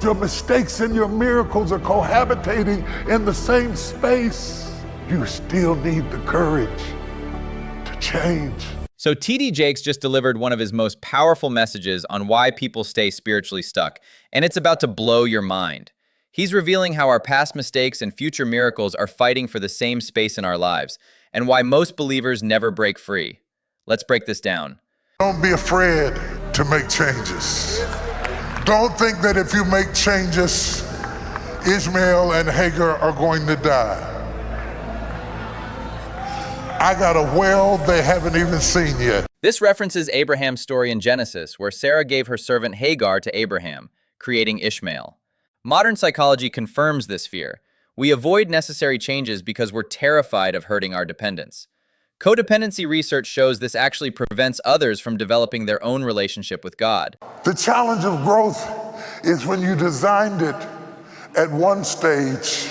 Your mistakes and your miracles are cohabitating in the same space. You still need the courage to change. So TD Jakes just delivered one of his most powerful messages on why people stay spiritually stuck, and it's about to blow your mind. He's revealing how our past mistakes and future miracles are fighting for the same space in our lives, and why most believers never break free. Let's break this down. Don't be afraid to make changes. Don't think that if you make changes, Ishmael and Hagar are going to die. I got a well they haven't even seen yet. This references Abraham's story in Genesis, where Sarah gave her servant Hagar to Abraham, creating Ishmael. Modern psychology confirms this fear. We avoid necessary changes because we're terrified of hurting our dependents. Codependency research shows this actually prevents others from developing their own relationship with God. The challenge of growth is when you designed it at one stage,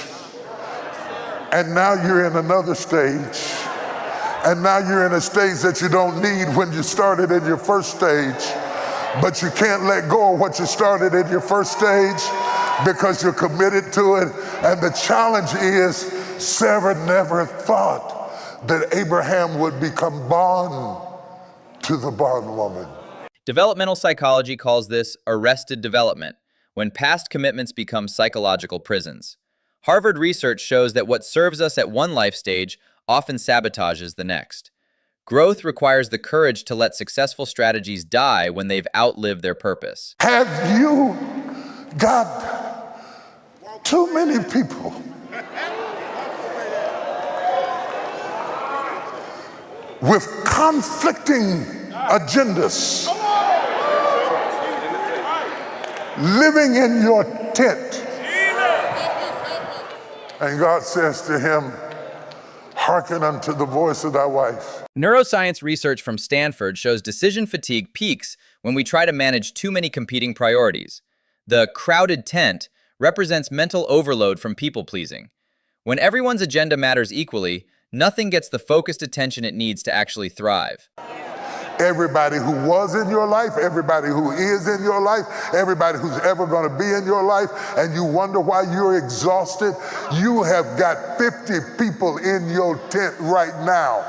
and now you're in another stage. And now you're in a stage that you don't need when you started in your first stage, but you can't let go of what you started in your first stage because you're committed to it. And the challenge is, Sarah never thought that Abraham would become bond to the bondwoman. Developmental psychology calls this arrested development, when past commitments become psychological prisons. Harvard research shows that what serves us at one life stage often sabotages the next. Growth requires the courage to let successful strategies die when they've outlived their purpose. Have you got too many people with conflicting agendas living in your tent? And God says to him, hearken unto the voice of thy wife. Neuroscience research from Stanford shows decision fatigue peaks when we try to manage too many competing priorities. The crowded tent represents mental overload from people-pleasing. When everyone's agenda matters equally, nothing gets the focused attention it needs to actually thrive. Everybody who was in your life, everybody who is in your life, everybody who's ever going to be in your life, and you wonder why you're exhausted, you have got 50 people in your tent right now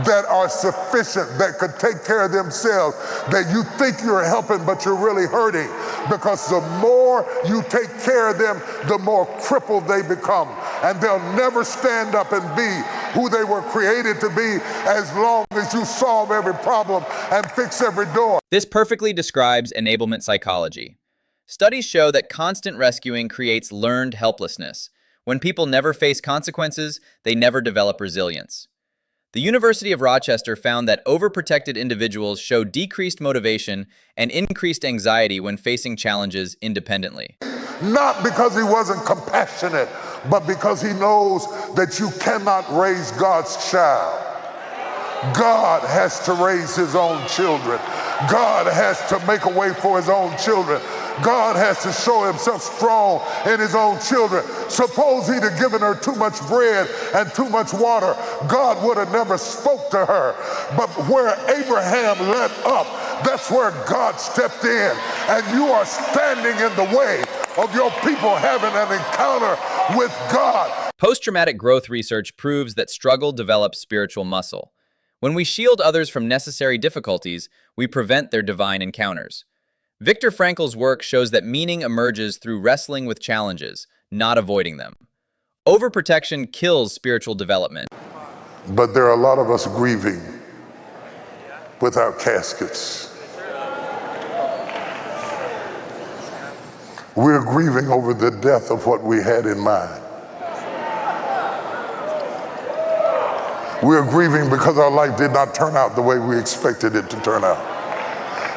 that are sufficient, that could take care of themselves, that you think you're helping, but you're really hurting. Because the more you take care of them, the more crippled they become. And they'll never stand up and be who they were created to be as long as you solve every problem and fix every door. This perfectly describes enablement psychology. Studies show that constant rescuing creates learned helplessness. When people never face consequences, they never develop resilience. The University of Rochester found that overprotected individuals show decreased motivation and increased anxiety when facing challenges independently. Not because he wasn't compassionate, but because he knows that you cannot raise God's child. God has to raise his own children. God has to make a way for his own children. God has to show himself strong in his own children. Suppose he'd have given her too much bread and too much water, God would have never spoke to her. But where Abraham let up, that's where God stepped in. And you are standing in the way of your people having an encounter with God. Post-traumatic growth research proves that struggle develops spiritual muscle. When we shield others from necessary difficulties, we prevent their divine encounters. Viktor Frankl's work shows that meaning emerges through wrestling with challenges, not avoiding them. Overprotection kills spiritual development. But there are a lot of us grieving without caskets. We're grieving over the death of what we had in mind. We're grieving because our life did not turn out the way we expected it to turn out.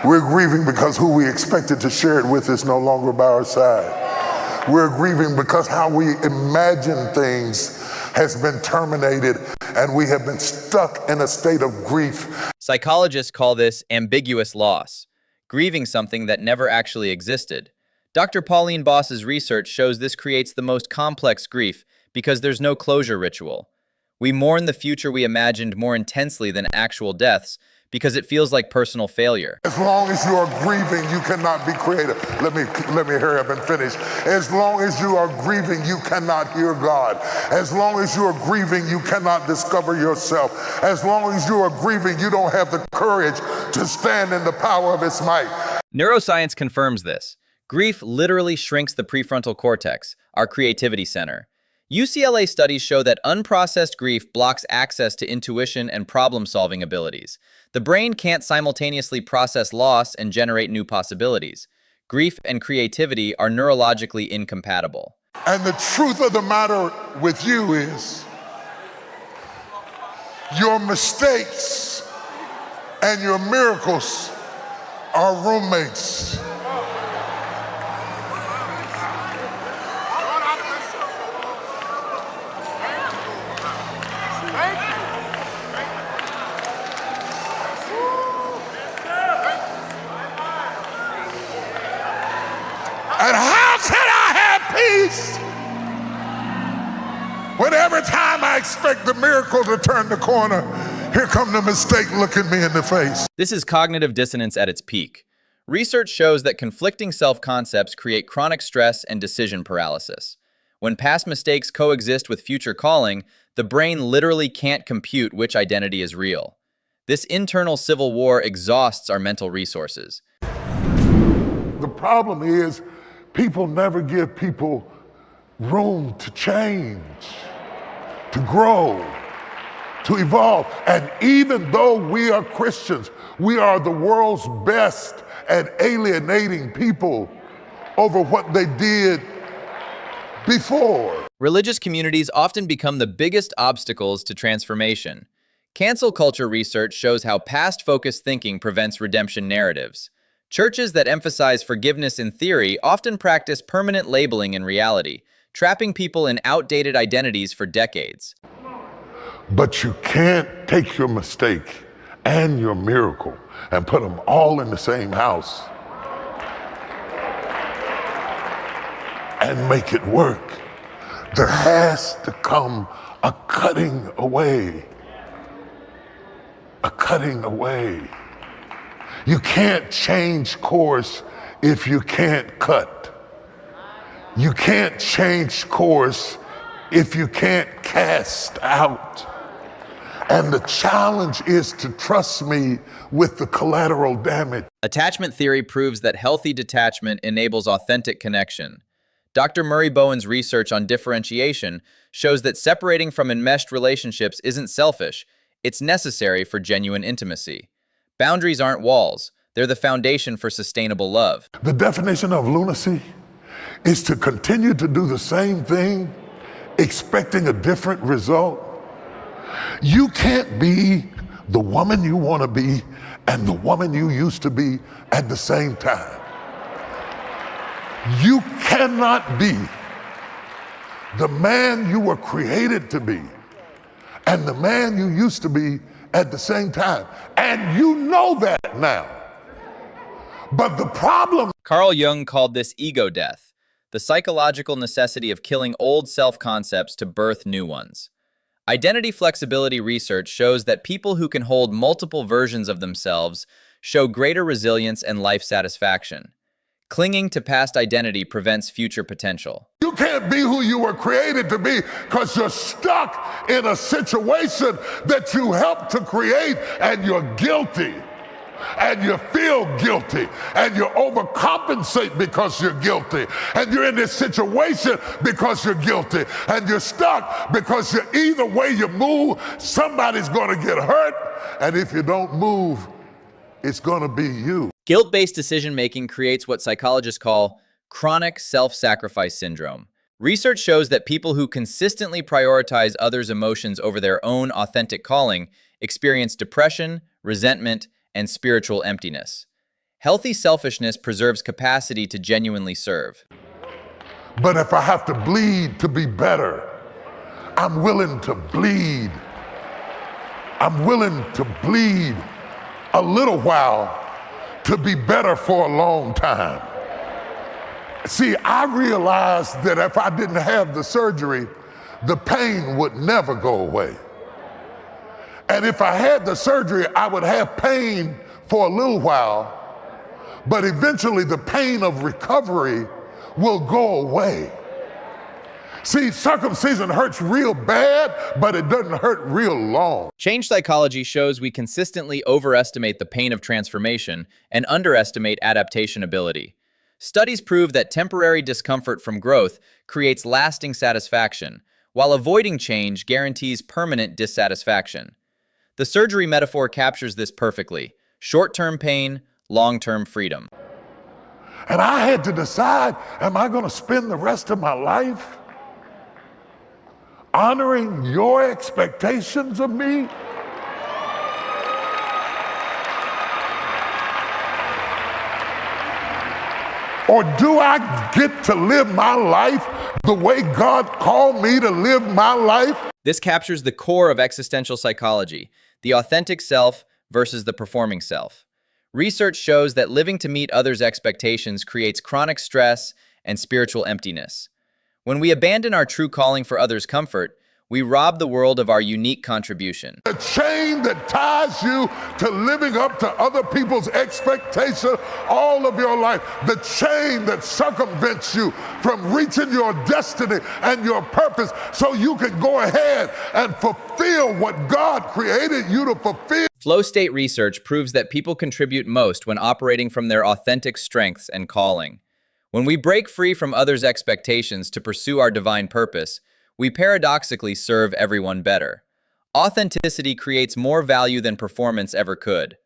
We're grieving because who we expected to share it with is no longer by our side. We're grieving because how we imagine things has been terminated and we have been stuck in a state of grief. Psychologists call this ambiguous loss, grieving something that never actually existed. Dr. Pauline Boss's research shows this creates the most complex grief because there's no closure ritual. We mourn the future we imagined more intensely than actual deaths because it feels like personal failure. As long as you are grieving, you cannot be creative. Let me hurry up and finish. As long as you are grieving, you cannot hear God. As long as you are grieving, you cannot discover yourself. As long as you are grieving, you don't have the courage to stand in the power of His might. Neuroscience confirms this. Grief literally shrinks the prefrontal cortex, our creativity center. UCLA studies show that unprocessed grief blocks access to intuition and problem-solving abilities. The brain can't simultaneously process loss and generate new possibilities. Grief and creativity are neurologically incompatible. And the truth of the matter with you is, your mistakes and your miracles are roommates. And how can I have peace when every time I expect the miracle to turn the corner, here come the mistake looking me in the face? This is cognitive dissonance at its peak. Research shows that conflicting self-concepts create chronic stress and decision paralysis. When past mistakes coexist with future calling, the brain literally can't compute which identity is real. This internal civil war exhausts our mental resources. The problem is, people never give people room to change, to grow, to evolve. And even though we are Christians, we are the world's best at alienating people over what they did before. Religious communities often become the biggest obstacles to transformation. Cancel culture research shows how past-focused thinking prevents redemption narratives. Churches that emphasize forgiveness in theory often practice permanent labeling in reality, trapping people in outdated identities for decades. But you can't take your mistake and your miracle and put them all in the same house and make it work. There has to come a cutting away. A cutting away. You can't change course if you can't cut. You can't change course if you can't cast out. And the challenge is to trust me with the collateral damage. Attachment theory proves that healthy detachment enables authentic connection. Dr. Murray Bowen's research on differentiation shows that separating from enmeshed relationships isn't selfish, it's necessary for genuine intimacy. Boundaries aren't walls, they're the foundation for sustainable love. The definition of lunacy is to continue to do the same thing, expecting a different result. You can't be the woman you want to be and the woman you used to be at the same time. You cannot be the man you were created to be and the man you used to be at the same time. And you know that now. But the problem... Carl Jung called this ego death, the psychological necessity of killing old self-concepts to birth new ones. Identity flexibility research shows that people who can hold multiple versions of themselves show greater resilience and life satisfaction. Clinging to past identity prevents future potential. You can't be who you were created to be because you're stuck in a situation that you helped to create and you're guilty. And you feel guilty and you overcompensate because you're guilty and you're in this situation because you're guilty and you're stuck because either way you move, somebody's going to get hurt, and if you don't move, it's going to be you. Guilt-based decision-making creates what psychologists call chronic self-sacrifice syndrome. Research shows that people who consistently prioritize others' emotions over their own authentic calling experience depression, resentment, and spiritual emptiness. Healthy selfishness preserves capacity to genuinely serve. But if I have to bleed to be better, I'm willing to bleed. I'm willing to bleed a little while to be better for a long time. See, I realized that if I didn't have the surgery, the pain would never go away. And if I had the surgery, I would have pain for a little while, but eventually the pain of recovery will go away. See, circumcision hurts real bad, but it doesn't hurt real long. Change psychology shows we consistently overestimate the pain of transformation and underestimate adaptation ability. Studies prove that temporary discomfort from growth creates lasting satisfaction, while avoiding change guarantees permanent dissatisfaction. The surgery metaphor captures this perfectly: short-term pain, long-term freedom. And I had to decide, am I going to spend the rest of my life honoring your expectations of me? Or do I get to live my life the way God called me to live my life? This captures the core of existential psychology, the authentic self versus the performing self. Research shows that living to meet others' expectations creates chronic stress and spiritual emptiness. When we abandon our true calling for others' comfort, we rob the world of our unique contribution. The chain that ties you to living up to other people's expectation all of your life, the chain that circumvents you from reaching your destiny and your purpose so you can go ahead and fulfill what God created you to fulfill. Flow state research proves that people contribute most when operating from their authentic strengths and calling. When we break free from others' expectations to pursue our divine purpose, we paradoxically serve everyone better. Authenticity creates more value than performance ever could.